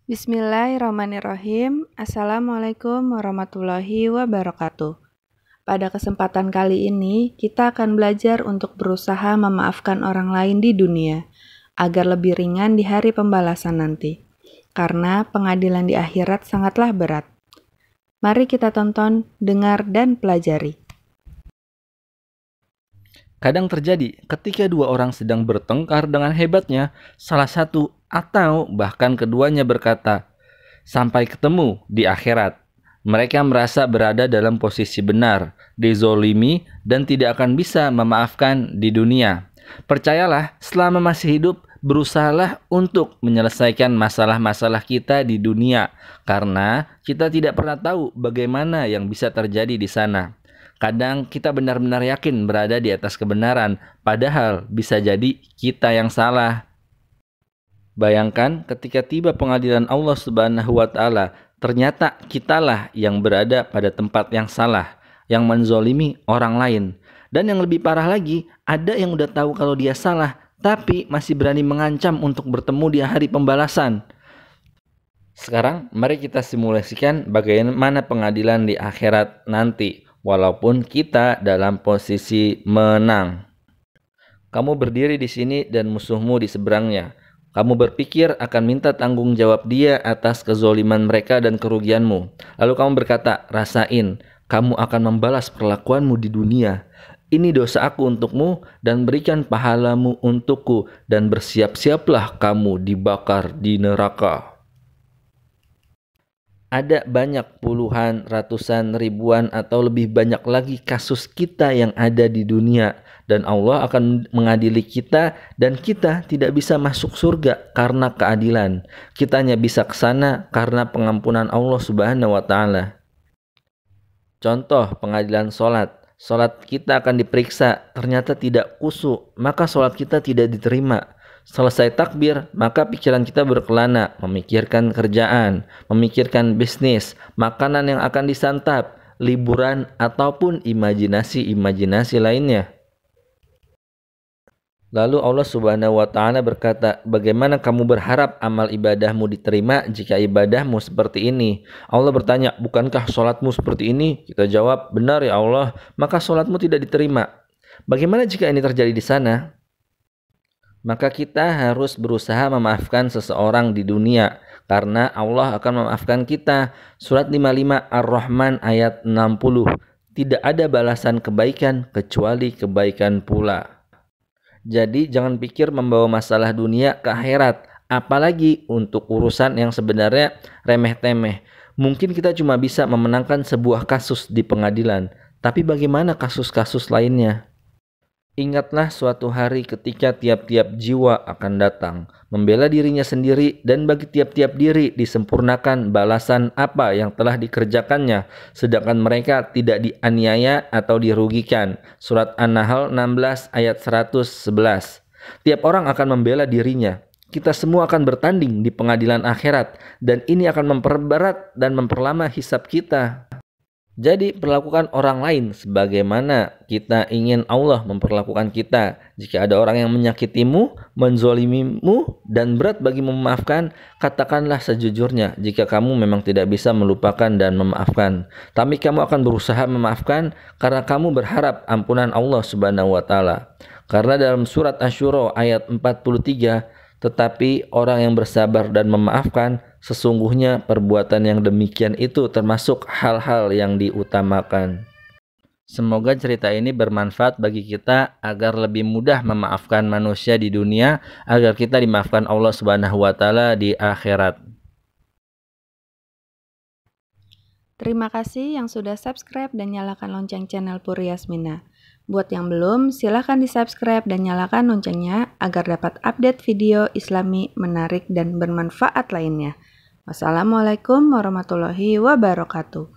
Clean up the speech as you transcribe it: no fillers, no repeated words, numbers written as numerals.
Bismillahirrahmanirrahim. Assalamualaikum warahmatullahi wabarakatuh. Pada kesempatan kali ini, kita akan belajar untuk berusaha memaafkan orang lain di dunia, agar lebih ringan di hari pembalasan nanti. Karena pengadilan di akhirat sangatlah berat. Mari kita tonton, dengar, dan pelajari. Kadang terjadi ketika dua orang sedang bertengkar dengan hebatnya, salah satu atau bahkan keduanya berkata, "Sampai ketemu di akhirat." Mereka merasa berada dalam posisi benar, dizolimi, dan tidak akan bisa memaafkan di dunia. Percayalah, selama masih hidup, berusahalah untuk menyelesaikan masalah-masalah kita di dunia, karena kita tidak pernah tahu bagaimana yang bisa terjadi di sana. Kadang kita benar-benar yakin berada di atas kebenaran, padahal bisa jadi kita yang salah. Bayangkan ketika tiba pengadilan Allah Subhanahu wa Ta'ala, ternyata kitalah yang berada pada tempat yang salah, yang menzolimi orang lain. Dan yang lebih parah lagi, ada yang udah tahu kalau dia salah, tapi masih berani mengancam untuk bertemu di hari pembalasan. Sekarang mari kita simulasikan bagaimana pengadilan di akhirat nanti, walaupun kita dalam posisi menang. Kamu berdiri di sini dan musuhmu di seberangnya. Kamu berpikir akan minta tanggung jawab dia atas kezoliman mereka dan kerugianmu. Lalu kamu berkata, "Rasain, kamu akan membalas perlakuanmu di dunia. Ini dosa aku untukmu dan berikan pahalamu untukku, dan bersiap-siaplah kamu dibakar di neraka." Ada banyak puluhan, ratusan, ribuan, atau lebih banyak lagi kasus kita yang ada di dunia. Dan Allah akan mengadili kita, dan kita tidak bisa masuk surga karena keadilan. Kita hanya bisa ke sana karena pengampunan Allah Subhanahu wa Ta'ala. Contoh pengadilan sholat. Sholat kita akan diperiksa, ternyata tidak khusyuk, maka sholat kita tidak diterima. Selesai takbir, maka pikiran kita berkelana, memikirkan kerjaan, memikirkan bisnis, makanan yang akan disantap, liburan, ataupun imajinasi-imajinasi lainnya. Lalu Allah Subhanahu wa Ta'ala berkata, "Bagaimana kamu berharap amal ibadahmu diterima jika ibadahmu seperti ini?" Allah bertanya, "Bukankah sholatmu seperti ini?" Kita jawab, "Benar ya Allah." Maka sholatmu tidak diterima. Bagaimana jika ini terjadi di sana? Maka kita harus berusaha memaafkan seseorang di dunia, karena Allah akan memaafkan kita. Surat 55 Ar-Rahman ayat 60. Tidak ada balasan kebaikan kecuali kebaikan pula. Jadi jangan pikir membawa masalah dunia ke akhirat, apalagi untuk urusan yang sebenarnya remeh-temeh. Mungkin kita cuma bisa memenangkan sebuah kasus di pengadilan, tapi bagaimana kasus-kasus lainnya? Ingatlah suatu hari ketika tiap-tiap jiwa akan datang, membela dirinya sendiri, dan bagi tiap-tiap diri disempurnakan balasan apa yang telah dikerjakannya, sedangkan mereka tidak dianiaya atau dirugikan. Surat An-Nahl 16 ayat 111. Tiap orang akan membela dirinya. Kita semua akan bertanding di pengadilan akhirat, dan ini akan memperberat dan memperlama hisab kita. Jadi perlakukan orang lain sebagaimana kita ingin Allah memperlakukan kita. Jika ada orang yang menyakitimu, menzolimimu, dan berat bagimu memaafkan, katakanlah sejujurnya jika kamu memang tidak bisa melupakan dan memaafkan. Tapi kamu akan berusaha memaafkan karena kamu berharap ampunan Allah Subhanahu wa Ta'ala. Karena dalam surat Asy-Syura ayat 43, tetapi orang yang bersabar dan memaafkan, sesungguhnya perbuatan yang demikian itu termasuk hal-hal yang diutamakan. Semoga cerita ini bermanfaat bagi kita agar lebih mudah memaafkan manusia di dunia, agar kita dimaafkan Allah Subhanahu wa Ta'ala di akhirat. Terima kasih yang sudah subscribe dan nyalakan lonceng channel Puri Yasmina. Buat yang belum, silahkan di-subscribe dan nyalakan loncengnya agar dapat update video Islami menarik dan bermanfaat lainnya. Wassalamualaikum warahmatullahi wabarakatuh.